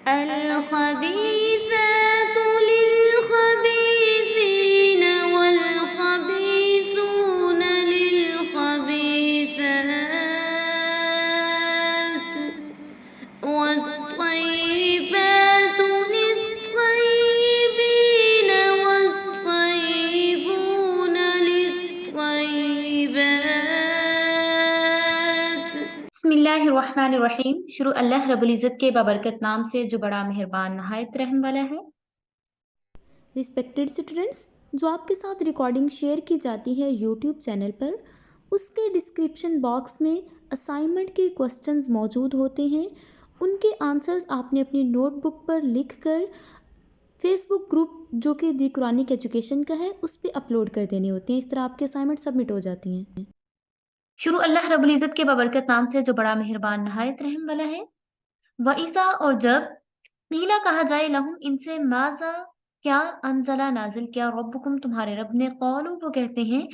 الخبيثات للخبيثين والخبيثون للخبيثات والطيبات للطيبين والطيبون للطيبات۔ بسم اللہ الرحمن الرحیم۔ شروع اللہ رب العزت کے بابرکت نام سے جو بڑا مہربان نہایت رحم والا ہے۔ رسپیکٹڈ اسٹوڈنٹس، جو آپ کے ساتھ ریکارڈنگ شیئر کی جاتی ہے یوٹیوب چینل پر، اس کے ڈسکرپشن باکس میں اسائنمنٹ کے کوسچنز موجود ہوتے ہیں۔ ان کے آنسرز آپ نے اپنی نوٹ بک پر لکھ کر فیس بک گروپ جو کہ دی قرآنک ایجوکیشن کا ہے اس پہ اپلوڈ کر دینے ہوتے ہیں۔ اس طرح آپ کے اسائنمنٹ سبمٹ ہو جاتی ہیں۔ شروع اللہ رب العزت کے بابرکت نام سے جو بڑا مہربان نہایت رحم والا ہے۔ وَإِذَا اور جب قیلا کہا جائے لہم ان سے ماذا کیا انزلہ نازل کیا ربکم تمہارے رب نے، قولوا وہ کہتے ہیں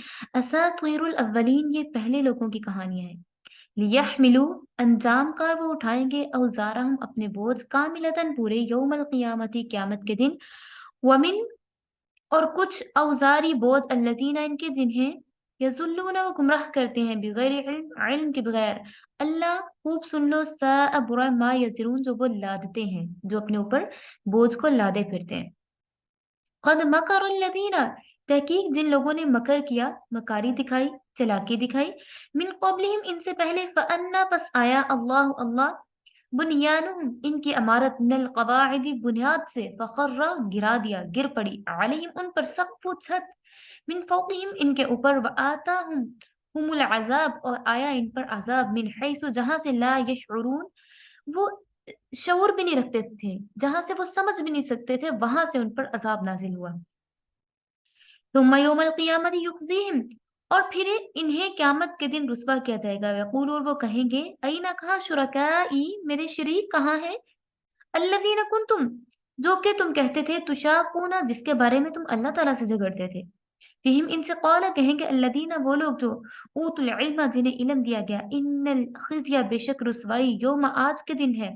اساطیر الاولین یہ پہلے لوگوں کی کہانیاں ہیں، لیحملوا انجام کار وہ اٹھائیں گے اوزارہم اپنے بوجھ کاملتاً پورے یوم القیامتی قیامت کے دن، ومن اور کچھ اوزاری بوجھ الذین ان کے جنہیں یضلون وہ گمراہ کرتے ہیں بغیر علم علم کے بغیر، اللہ خوب سن لو ساء برا ما یزرون جو وہ لادتے ہیں، جو اپنے اوپر بوجھ کو لادے پھرتے ہیں۔ قد مکر الذین تحقیق جن لوگوں نے مکر کیا، مکاری دکھائی، چلاکی دکھائی، من قبلہم ان سے پہلے، فانا پس آیا اللہ اللہ بنیانہم ان کی عمارت من القواعد بنیاد سے، فخر گرا دیا، گر پڑی، علیہم ان پر سقف چھت، من فوقہم ان کے اوپر، وآتاہم ہم العذاب اور آیا ان پر عذاب، من حیث جہاں سے لا یشعرون وہ شعور بھی نہیں رکھتے تھے، جہاں سے وہ سمجھ بھی نہیں سکتے تھے وہاں سے ان پر عذاب نازل ہوا۔ ثم یوم القیامت یخزیہم اور پھر انہیں قیامت کے دن رسوا کیا جائے گا، یقول اور وہ کہیں گے اینا کہاں شرکائی میرے شریک کہاں ہیں، الذین کنتم جو کہ تم کہتے تھے، تشاقون جس کے بارے میں تم اللہ تعالیٰ سے جھگڑتے تھے، فہم ان سے قال کہیں گے الذین وہ لوگ جو اوت العلم جنہیں علم دیا گیا، ان الخزی بے شک رسوائی یوم آج کے دن ہے،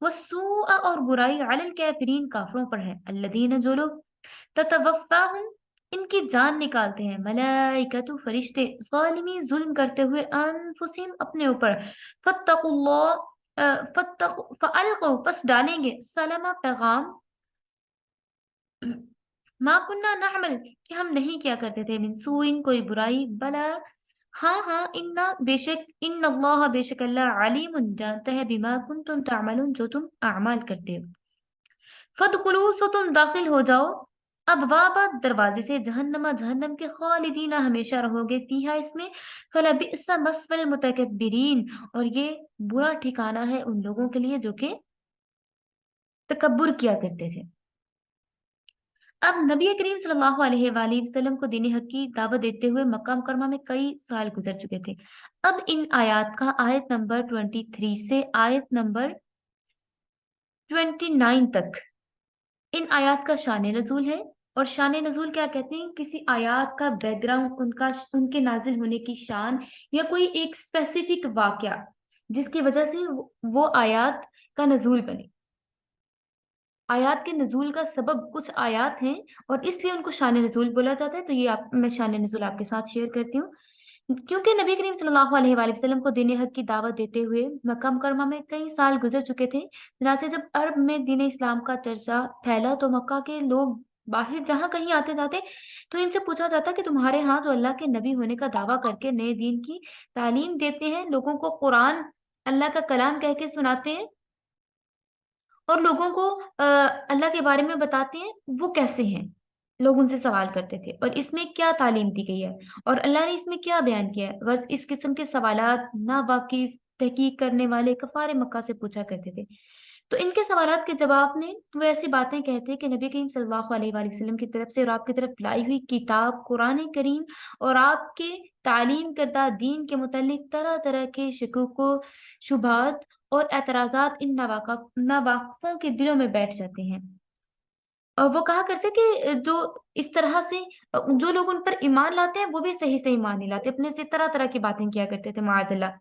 والسوء اور برائی علی الکافرین کافروں پر ہے، الذین جو لوگ تتوفاہم ان کی جان نکالتے ہیں، ملائکۃ فرشتے، ظالمی ظلم کرتے ہوئے، انفسہم اپنے اوپر، فاتقوا اللہ فالقوا پس ڈالیں گے، سلامہ پیغام، ما کننا نعمل کہ ہم نہیں کیا کرتے تھے، من سوء کوئی برائی، بلا ہاں ہاں انا بے شک، ان اللہ بے شک اللہ علیم جانتا ہے، بما کنتم تعملون جو تم اعمال کرتے ہو، فادخلوا سو تم داخل ہو جاؤ، ابواب دروازے سے، جہنم جہنم کے، خالدین ہمیشہ رہو گے، فیہا اس میں، فلبئس مثوى المتکبرین اور یہ برا ٹھکانہ ہے ان لوگوں کے لیے جو کہ تکبر کیا کرتے تھے۔ اب نبی کریم صلی اللہ علیہ وآلہ وسلم کو دین حق کی دعوت دیتے ہوئے مکہ مکرمہ میں کئی سال گزر چکے تھے۔ اب ان آیات کا آیت نمبر 23 سے آیت نمبر 29 تک ان آیات کا شان نزول ہے، اور شان نزول کیا کہتے ہیں؟ کسی آیات کا بیک گراؤنڈ، ان کے نازل ہونے کی شان، یا کوئی ایک اسپیسیفک واقعہ جس کی وجہ سے وہ آیات کا نزول بنے۔ آیات کے نزول کا سبب کچھ آیات ہیں اور اس لیے ان کو شان نزول بولا جاتا ہے، تو یہ میں شان نزول آپ کے ساتھ شیئر کرتی ہوں۔ کیونکہ نبی کریم صلی اللہ علیہ وآلہ وسلم کو دین حق کی دعوت دیتے ہوئے مکہ مکرمہ میں کئی سال گزر چکے تھے، چنانچہ جب عرب میں دین اسلام کا چرچا پھیلا تو مکہ کے لوگ باہر جہاں کہیں آتے جاتے تو ان سے پوچھا جاتا کہ تمہارے ہاں جو اللہ کے نبی ہونے کا دعویٰ کر کے نئے دین کی تعلیم دیتے ہیں، لوگوں کو قرآن اللہ کا کلام کہہ کے سناتے ہیں اور لوگوں کو اللہ کے بارے میں بتاتے ہیں، وہ کیسے ہیں؟ لوگ ان سے سوال کرتے تھے، اور اس میں کیا تعلیم دی گئی ہے، اور اللہ نے اس میں کیا بیان کیا ہے؟ بس اس قسم کے سوالات ناواقف تحقیق کرنے والے کفار مکہ سے پوچھا کرتے تھے۔ تو ان کے سوالات کے جواب میں وہ ایسی باتیں کہتے کہ نبی کریم صلی اللہ علیہ وآلہ وسلم کی طرف سے اور آپ کی طرف لائی ہوئی کتاب قرآن کریم اور آپ کے تعلیم کردہ دین کے متعلق طرح طرح کے شکوک و شبہات اور اعتراضات ان ناواقفوں کے دلوں میں بیٹھ جاتے ہیں، اور وہ کہا کرتے کہ جو اس طرح سے جو لوگ ان پر ایمان لاتے ہیں وہ بھی صحیح سے ایمان نہیں لاتے، اپنے سے طرح طرح کی باتیں کیا کرتے تھے معاذ اللہ۔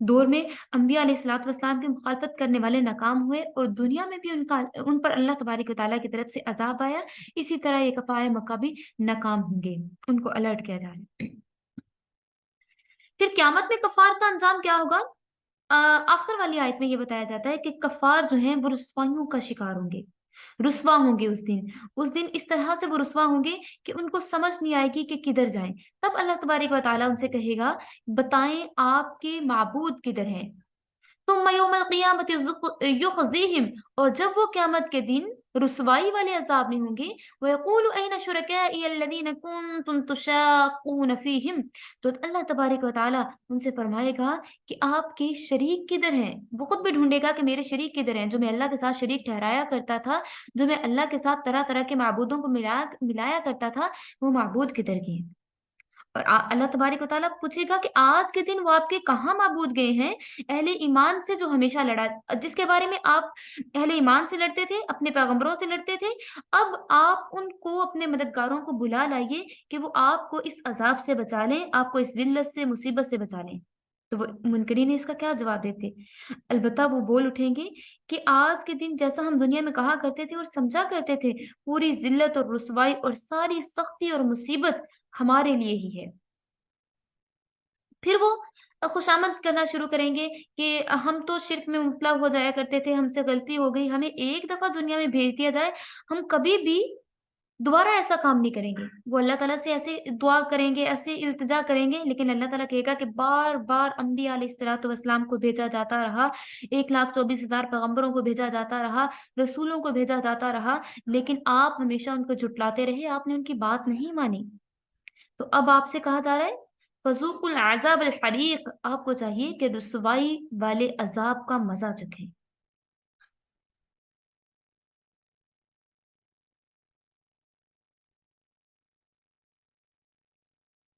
دور میں انبیاء علیہ الصلوۃ والسلام کی مخالفت کرنے والے ناکام ہوئے اور دنیا میں بھی ان پر اللہ تبارک و تعالیٰ کی طرف سے عذاب آیا، اسی طرح یہ کفار مکہ بھی ناکام ہوں گے، ان کو الرٹ کیا جا رہا ہے۔ پھر قیامت میں کفار کا انجام کیا ہوگا؟ آخر والی آیت میں یہ بتایا جاتا ہے کہ کفار جو ہیں وہ رسوائیوں کا شکار ہوں گے، رسوا ہوں گے اس دن اس طرح سے وہ رسوا ہوں گے کہ ان کو سمجھ نہیں آئے گی کہ کدھر جائیں۔ تب اللہ تبارک و تعالیٰ ان سے کہے گا بتائیں آپ کے معبود کدھر ہیں، ثم یوم القیامت یخزیہم، اور جب وہ قیامت کے دن رسوائی والے عذاب میں ہوں گے، وَيَقُولُ أَيْنَ شُرَكَائِيَ الَّذِينَ كُنتُمْ تُشَاقُونَ فِيهِمْ، تو اللہ تبارک و تعالیٰ ان سے فرمائے گا کہ آپ کے شریک کدھر ہیں، وہ خود بھی ڈھونڈے گا کہ میرے شریک کدھر ہیں، جو میں اللہ کے ساتھ شریک ٹھہرایا کرتا تھا، جو میں اللہ کے ساتھ طرح طرح کے معبودوں کو ملایا کرتا تھا، وہ معبود کدھر گئے ہیں۔ اور اللہ تبارک و تعالیٰ پوچھے گا کہ آج کے دن وہ آپ کے کہاں معبود گئے ہیں، اہل ایمان سے جو ہمیشہ لڑا، جس کے بارے میں آپ اہل ایمان سے لڑتے تھے، اپنے پیغمبروں سے لڑتے تھے، اب آپ ان کو اپنے مددگاروں کو بلا لائیے کہ وہ آپ کو اس عذاب سے بچا لیں، آپ کو اس ذلت سے مصیبت سے بچا لیں۔ تو وہ منکرین اس کا کیا جواب دیتے؟ البتہ وہ بول اٹھیں گے کہ آج کے دن جیسا ہم دنیا میں کہا کرتے تھے اور سمجھا کرتے تھے، پوری ذلت اور رسوائی اور ساری سختی اور مصیبت ہمارے لیے ہی ہے۔ پھر وہ خوشامد کرنا شروع کریں گے کہ ہم تو شرک میں مبتلا ہو جایا کرتے تھے، ہم سے غلطی ہو گئی، ہمیں ایک دفعہ دنیا میں بھیج دیا جائے، ہم کبھی بھی دوبارہ ایسا کام نہیں کریں گے۔ وہ اللہ تعالیٰ سے ایسے دعا کریں گے، ایسے التجا کریں گے، لیکن اللہ تعالیٰ کہے گا کہ بار بار انبیاء علیہ الصلوۃ والسلام کو بھیجا جاتا رہا، 1,24,000 پیغمبروں کو بھیجا جاتا رہا، رسولوں کو بھیجا جاتا رہا، لیکن آپ ہمیشہ ان کو جھٹلاتے رہے، آپ نے ان کی بات نہیں مانی۔ تو اب آپ سے کہا جا رہا ہے فذوقوا العذاب الحریق، آپ کو چاہیے کہ رسوائی والے عذاب کا مزہ چکھیں۔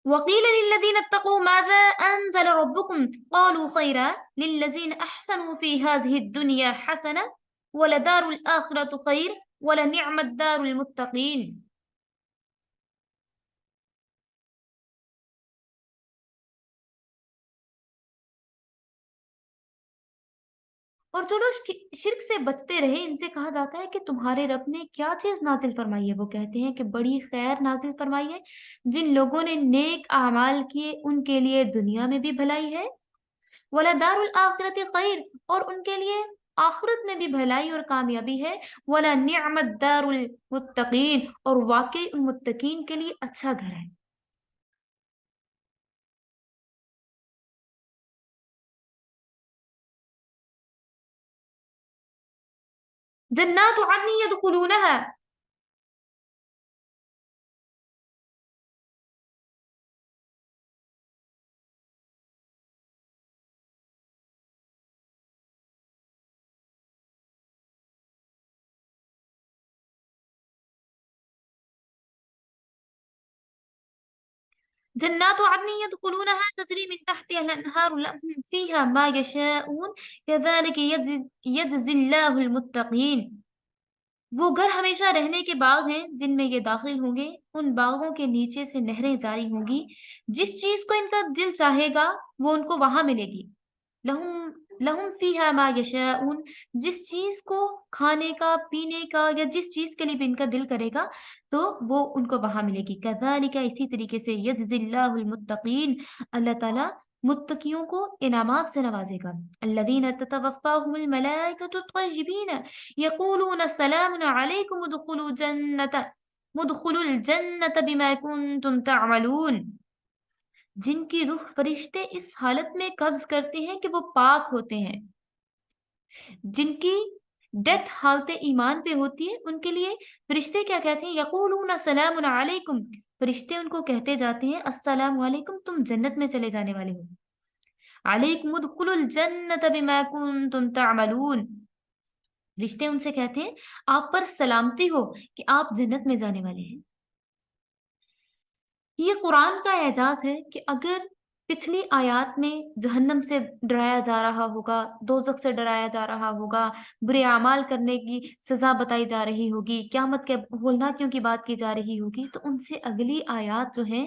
وقيل للذين اتقوا ماذا أنزل ربكم قالوا خيرا للذين أحسنوا في هذه الدنيا حسنة ولدار الآخرة خير ولنعم الدار المتقين۔ اور جو لوگ شرک سے بچتے رہے ان سے کہا جاتا ہے کہ تمہارے رب نے کیا چیز نازل فرمائی ہے؟ وہ کہتے ہیں کہ بڑی خیر نازل فرمائی ہے، جن لوگوں نے نیک اعمال کیے ان کے لیے دنیا میں بھی بھلائی ہے، وَلَدَارُ الْآخِرَةِ خیر، اور ان کے لیے آخرت میں بھی بھلائی اور کامیابی ہے، وَلَنِعْمَ الدَّارُ الْمُتَّقِينَ، اور واقعی ان متقین کے لیے اچھا گھر ہے۔ جنات عدن يدخلونها، جنات عدن يدخلونها تجري من تحتها الأنهار لهم فيها ما يشاءون كذلك يجزي الله المتقين۔ وہ گھر ہمیشہ رہنے کے باغ ہیں جن میں یہ داخل ہوں گے، ان باغوں کے نیچے سے نہریں جاری ہوں گی، جس چیز کو ان کا دل چاہے گا وہ ان کو وہاں ملے گی۔ لہم لہم فیہا ما یشاءون، جس چیز کو کھانے کا، پینے کا، یا جس چیز کے لیے بھی ان کا دل کرے گا تو وہ ان کو وہاں ملے گی۔ کذالک، اسی طریقے سے، یجزی اللہ المتقین، اللہ تعالیٰ متقیوں کو انعامات سے نوازے گا۔ الذین تتوفاہم الملائکۃ طیبین یقولون سلام علیکم ادخلوا الجنۃ بما کنتم تعملون، جن کی روح فرشتے اس حالت میں قبض کرتے ہیں کہ وہ پاک ہوتے ہیں، جن کی ڈیتھ حالت ایمان پہ ہوتی ہے، ان کے لیے فرشتے کیا کہتے ہیں؟ یقولون سلام علیکم، فرشتے ان کو کہتے جاتے ہیں السلام علیکم، تم جنت میں چلے جانے والے ہو، علیکم ادخلوا الجنۃ بما کنتم تعملون، فرشتے ان سے کہتے ہیں آپ پر سلامتی ہو کہ آپ جنت میں جانے والے ہیں۔ یہ قرآن کا اعجاز ہے کہ اگر پچھلی آیات میں جہنم سے ڈرایا جا رہا ہوگا، دوزخ سے ڈرایا جا رہا ہوگا، برے اعمال کرنے کی سزا بتائی جا رہی ہوگی، قیامت کے ہولناکیوں کی بات کی جا رہی ہوگی، تو ان سے اگلی آیات جو ہیں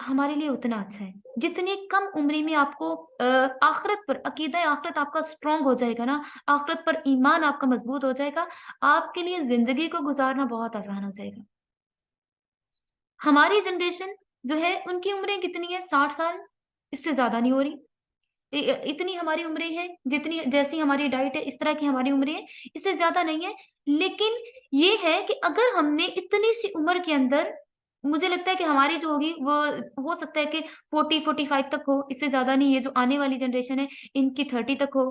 ہمارے لیے اتنا اچھا ہے. جتنی کم عمری میں آپ کو آخرت پر عقیدہ آخرت آپ کا اسٹرانگ ہو جائے گا نا، آخرت پر ایمان آپ کا مضبوط ہو جائے گا، آپ کے لیے زندگی کو گزارنا بہت آسان ہو جائے گا. ہماری جنریشن جو ہے ان کی عمریں کتنی ہے؟ 60 سال، اس سے زیادہ نہیں ہو رہی. اتنی ہماری عمریں ہیں، جتنی جیسی ہماری ڈائٹ ہے اس طرح کی ہماری عمریں ہیں، اس سے زیادہ نہیں ہے. لیکن یہ ہے کہ اگر ہم نے اتنی سی عمر کے اندر، مجھے لگتا ہے کہ ہماری جو ہوگی وہ ہو سکتا ہے کہ 40-45 تک ہو، اس سے زیادہ نہیں. یہ جو آنے والی جنریشن ہے ان کی 30 تک ہو.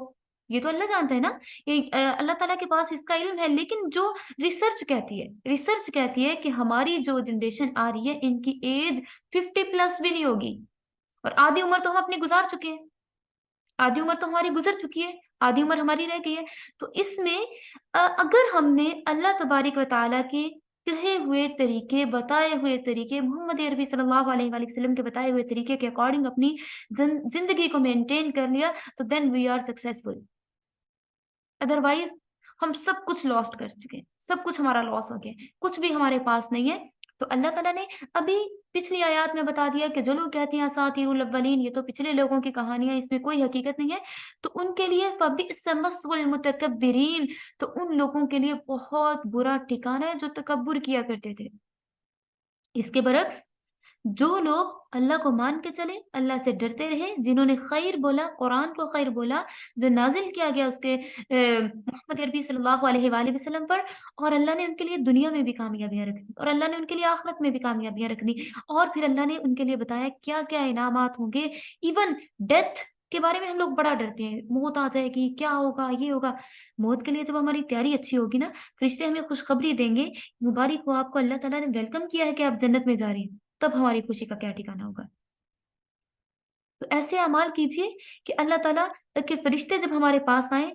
یہ تو اللہ جانتا ہے نا، یہ اللہ تعالیٰ کے پاس اس کا علم ہے. لیکن جو ریسرچ کہتی ہے کہ ہماری جو جنریشن آ رہی ہے ان کی ایج 50 پلس بھی نہیں ہوگی، اور آدھی عمر تو ہم اپنی گزار چکے ہیں. آدھی عمر تو ہماری گزر چکی ہے، آدھی عمر ہماری رہ گئی ہے. تو اس میں اگر ہم نے اللہ تبارک و تعالیٰ کے کہے ہوئے طریقے، بتائے ہوئے طریقے، محمد عربی صلی اللہ علیہ وآلہ وسلم کے بتائے ہوئے طریقے کے اکارڈنگ اپنی زندگی کو مینٹین کر لیا تو دین وی آر سکسیسفل. ادروائز ہم سب کچھ لاسٹ کر چکے ہیں، سب کچھ ہمارا لاس ہو گیا، کچھ بھی ہمارے پاس نہیں ہے. تو اللہ تعالیٰ نے ابھی پچھلی آیات میں بتا دیا کہ جو لوگ کہتے ہیں اساطیر الاولین، یہ تو پچھلے لوگوں کی کہانیاں، اس میں کوئی حقیقت نہیں ہے. تو ان کے لیے فبئس مثوى المتکبرین، تو ان لوگوں کے لیے بہت برا ٹھکانہ ہے جو تکبر کیا کرتے تھے. اس کے برعکس جو لوگ اللہ کو مان کے چلے، اللہ سے ڈرتے رہے، جنہوں نے خیر بولا، قرآن کو خیر بولا جو نازل کیا گیا اس کے محمد عربی صلی اللہ علیہ وآلہ وسلم پر، اور اللہ نے ان کے لیے دنیا میں بھی کامیابیاں رکھنی، اور اللہ نے ان کے لیے آخرت میں بھی کامیابیاں رکھنی. اور پھر اللہ نے ان کے لیے بتایا کیا کیا انعامات ہوں گے. ایون ڈیتھ کے بارے میں ہم لوگ بڑا ڈرتے ہیں، موت آ جائے گی، کیا ہوگا، یہ ہوگا. موت کے لیے جب ہماری تیاری اچھی ہوگی نا، فرشتے ہمیں خوشخبری دیں گے، مبارک ہو آپ کو، اللہ تعالیٰ نے ویلکم کیا ہے کہ آپ جنت میں جا رہی ہیں، تب ہماری خوشی کا کیا ٹھکانا ہوگا. تو ایسے اعمال کیجیے کہ اللہ تعالیٰ کے فرشتے جب ہمارے پاس آئیں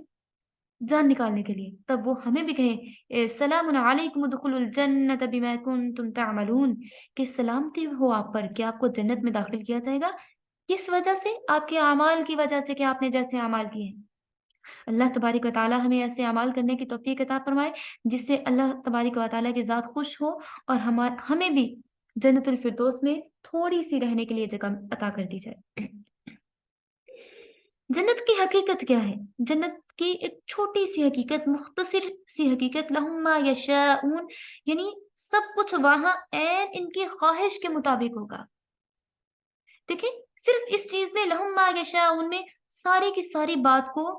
جان نکالنے کے لیے، تب وہ ہمیں بھی کہیں سلام علیکم ادخلوا الجنت بما کنتم تعملون، کہ سلامتی ہو آپ پر، کہ آپ کو جنت میں داخل کیا جائے گا. کس وجہ سے؟ آپ کے اعمال کی وجہ سے، کہ آپ نے جیسے اعمال کیے ہیں. اللہ تبارک و تعالیٰ ہمیں ایسے اعمال کرنے کی توفیق عطا فرمائے جس سے اللہ تبارک و تعالیٰ کی ذات خوش ہو، اور ہمیں بھی جنت الفردوس میں تھوڑی سی رہنے کے لیے جگہ عطا کر دی جائے. جنت کی حقیقت کیا ہے؟ جنت کی ایک چھوٹی سی حقیقت، مختصر سی حقیقت، لہم ما یشاءون، یعنی سب کچھ وہاں عین ان کی خواہش کے مطابق ہوگا. دیکھیں صرف اس چیز میں لہم ما یشاءون میں ساری کی ساری بات کو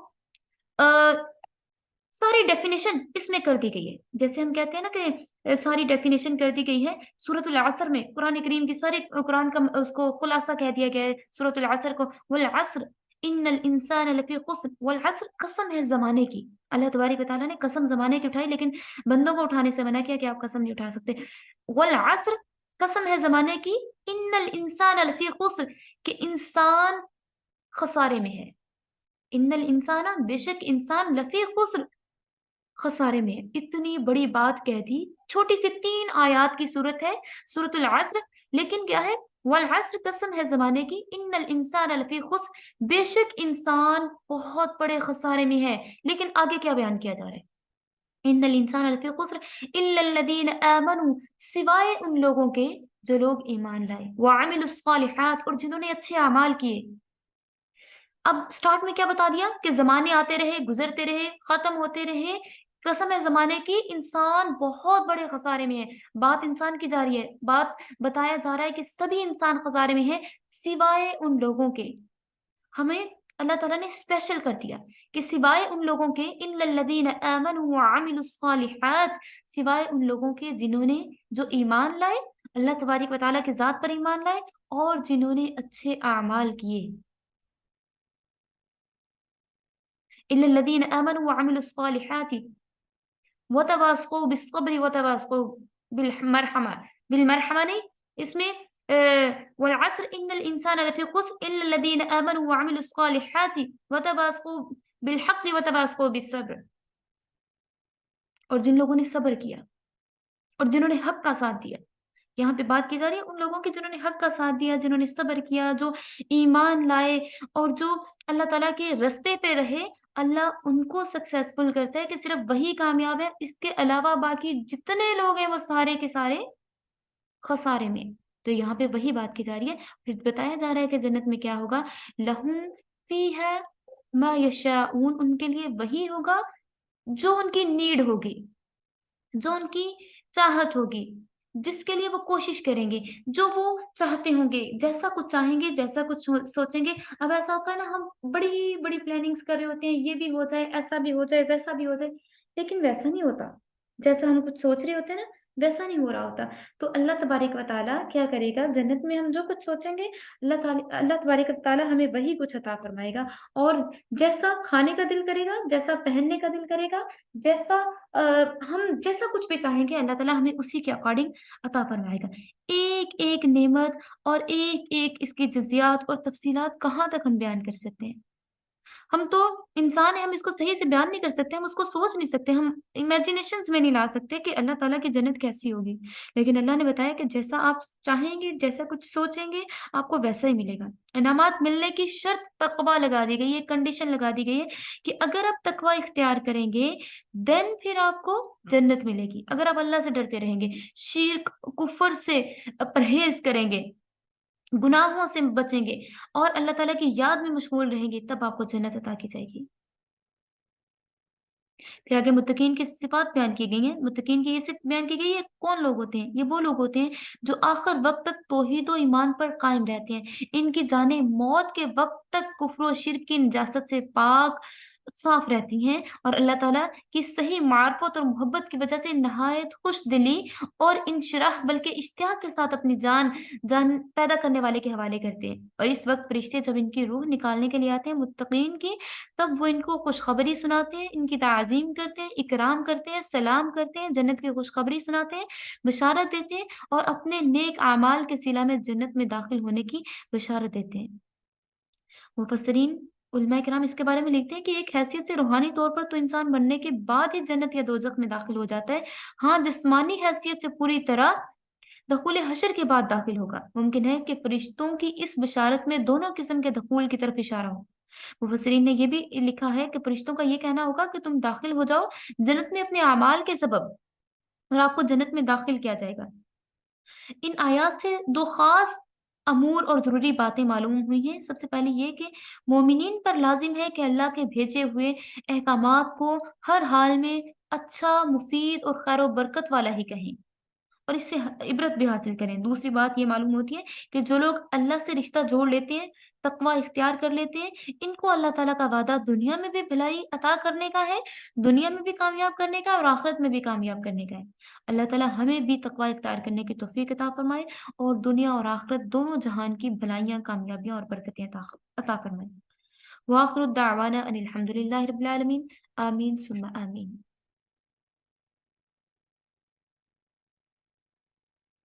ساری ڈیفینیشن اس میں کر دی گئی ہے. جیسے ہم کہتے ہیں نا کہ ساری ڈیفینیشن کر دی گئی ہے سورۃ العصر میں، قرآن کریم کی سارے قرآن کا اس کو خلاصہ کہہ دیا گیا ہے سورۃ العصر کو. والعصر ان الانسان لفی خسر، والعصر قسم ہے زمانے کی. اللہ تبارک و تعالیٰ نے قسم زمانے کی اٹھائی، لیکن بندوں کو اٹھانے سے منع کیا کہ آپ قسم نہیں اٹھا سکتے. والعصر قسم ہے زمانے کی، ان الانسان لفی خسر، کہ انسان خسارے میں ہے. ان الانسان، بے شک انسان، لفی خسر، خسارے میں ہے. اتنی بڑی بات کہہ دی، چھوٹی سی 3 آیات کی صورت ہے سورۃ العصر، لیکن کیا ہے؟ والعصر قسم ہے زمانے کی، ان الانسان لفی خسر، بے شک انسان بہت بڑے خسارے میں ہے. لیکن آگے کیا بیان کیا جا رہا ہے؟ ان الانسان لفی خسر الا الذین آمنوا، سوائے ان لوگوں کے جو لوگ ایمان لائے، وعملوا الصالحات، اور جنہوں نے اچھے اعمال کیے. اب سٹارٹ میں کیا بتا دیا کہ زمانے آتے رہے، گزرتے رہے، ختم ہوتے رہے، قسم ہے زمانے کی، انسان بہت بڑے خسارے میں ہے. بات انسان کی جا رہی ہے، بات بتایا جا رہا ہے کہ سبھی انسان خسارے میں ہیں سوائے ان لوگوں کے. ہمیں اللہ تعالیٰ نے اسپیشل کر دیا کہ سوائے ان لوگوں کے، الا الذین آمنوا وعملوا الصالحات، سوائے ان لوگوں کے جنہوں نے جو ایمان لائے، اللہ تبارک و تعالیٰ کی ذات پر ایمان لائے، اور جنہوں نے اچھے اعمال کیے. الا الذین آمنوا وعملوا الصالحات وتواصوا بالصبر وتواصوا بالمرحمہ نہیں، اس میں والعصر ان الانسان لفی خسر الا الذین آمنوا وعملوا الصالحات وتواصوا بالحق وتواصوا بالصبر، اور جن لوگوں نے صبر کیا اور جنہوں نے حق کا ساتھ دیا. یہاں پہ بات کی جا رہی ہے ان لوگوں کی جنہوں نے حق کا ساتھ دیا، جنہوں نے صبر کیا، جو ایمان لائے، اور جو اللہ تعالیٰ کے رستے پہ رہے. اللہ ان کو سکسیسفل کرتا ہے کہ صرف وہی کامیاب ہے، اس کے علاوہ باقی جتنے لوگ ہیں وہ سارے کے سارے خسارے میں. تو یہاں پہ وہی بات کی جا رہی ہے، پھر بتایا جا رہا ہے کہ جنت میں کیا ہوگا، لہم فیہا ما یشاؤون، ان کے لیے وہی ہوگا جو ان کی نیڈ ہوگی، جو ان کی چاہت ہوگی، جس کے لیے وہ کوشش کریں گے، جو وہ چاہتے ہوں گے، جیسا کچھ چاہیں گے، جیسا کچھ سوچیں گے۔ اب ایسا ہوتا ہے نا، ہم بڑی بڑی پلاننگس کر رہے ہوتے ہیں، یہ بھی ہو جائے، ایسا بھی ہو جائے، ویسا بھی ہو جائے، لیکن ویسا نہیں ہوتا، جیسا ہم کچھ سوچ رہے ہوتے ہیں نا، ویسا نہیں ہو رہا ہوتا۔ تو اللہ تبارک و تعالیٰ کیا کرے گا، جنت میں ہم جو کچھ سوچیں گے، اللہ تبارک و تعالیٰ ہمیں وہی کچھ عطا فرمائے گا، اور جیسا کھانے کا دل کرے گا، جیسا پہننے کا دل کرے گا، جیسا ہم جیسا کچھ بھی چاہیں گے، اللہ تعالیٰ ہمیں اسی کے اکارڈنگ عطا فرمائے گا۔ ایک ایک نعمت اور ایک ایک اس کی جزیات اور تفصیلات کہاں تک ہم بیان کر سکتے ہیں؟ ہم تو انسان ہیں، ہم اس کو صحیح سے بیان نہیں کر سکتے، ہم اس کو سوچ نہیں سکتے، ہم امیجنیشنز میں نہیں لا سکتے کہ اللہ تعالیٰ کی جنت کیسی ہوگی، لیکن اللہ نے بتایا کہ جیسا آپ چاہیں گے، جیسا کچھ سوچیں گے، آپ کو ویسا ہی ملے گا۔ انعامات ملنے کی شرط تقویٰ لگا دی گئی ہے، کنڈیشن لگا دی گئی ہے کہ اگر آپ تقویٰ اختیار کریں گے، دین پھر آپ کو جنت ملے گی۔ اگر آپ اللہ سے ڈرتے رہیں گے، شرک کفر سے پرہیز کریں گے، گناہوں سے بچیں گے، اور اللہ تعالیٰ کی یاد میں مشغول رہیں گے، تب آپ کو جنت عطا کی جائے گی۔ پھر آگے متقین کی صفات بیان کی گئی ہیں، متقین کی یہ صفت بیان کی گئی ہے، کون لوگ ہوتے ہیں؟ یہ وہ لوگ ہوتے ہیں جو آخر وقت تک توحید و ایمان پر قائم رہتے ہیں، ان کی جانیں موت کے وقت تک کفر و شرک کی نجاست سے پاک صاف رہتی ہیں، اور اللہ تعالیٰ کی صحیح معرفت اور محبت کی وجہ سے نہایت خوش دلی اور انشراح بلکہ اشتیاق کے ساتھ اپنی جان پیدا کرنے والے کے حوالے کرتے ہیں۔ اور اس وقت فرشتے جب ان کی روح نکالنے کے لیے آتے ہیں متقین کی، تب وہ ان کو خوشخبری سناتے ہیں، ان کی تعظیم کرتے ہیں، اکرام کرتے ہیں، سلام کرتے ہیں، جنت کی خوشخبری سناتے ہیں، بشارت دیتے ہیں، اور اپنے نیک اعمال کے صلہ میں جنت میں داخل ہونے کی بشارت دیتے ہیں۔ مفسرین علماء کرام اس کے بارے میں لکھتے ہیں کہ ایک حیثیت سے روحانی طور پر تو انسان مرنے کے بعد ہی جنت یا دوزخ میں داخل ہو جاتا ہے، ہاں جسمانی حیثیت سے پوری طرح دخول حشر کے بعد داخل ہوگا۔ ممکن ہے کہ فرشتوں کی اس بشارت میں دونوں قسم کے دخول کی طرف اشارہ ہو۔ مفسرین نے یہ بھی لکھا ہے کہ فرشتوں کا یہ کہنا ہوگا کہ تم داخل ہو جاؤ جنت میں اپنے اعمال کے سبب، اور آپ کو جنت میں داخل کیا جائے گا۔ ان آیات سے دو خاص امور اور ضروری باتیں معلوم ہوئی ہیں۔ سب سے پہلے یہ کہ مومنین پر لازم ہے کہ اللہ کے بھیجے ہوئے احکامات کو ہر حال میں اچھا، مفید اور خیر و برکت والا ہی کہیں، اور اس سے عبرت بھی حاصل کریں۔ دوسری بات یہ معلوم ہوتی ہے کہ جو لوگ اللہ سے رشتہ جوڑ لیتے ہیں، تقوی اختیار کر لیتے ہیں، ان کو اللہ تعالیٰ کا وعدہ دنیا میں بھی بھلائی عطا کرنے کا ہے، دنیا میں بھی کامیاب کرنے کا ہے، اور آخرت میں بھی کامیاب کرنے کا ہے۔ اللہ تعالیٰ ہمیں بھی تقوی اختیار کرنے کی توفیق عطا فرمائے، اور دنیا اور آخرت دونوں جہان کی بھلائیاں، کامیابیاں اور برکتیں عطا فرمائے۔ وآخر الدعوانا ان الحمد للہ رب العالمین، آمین ثم آمین۔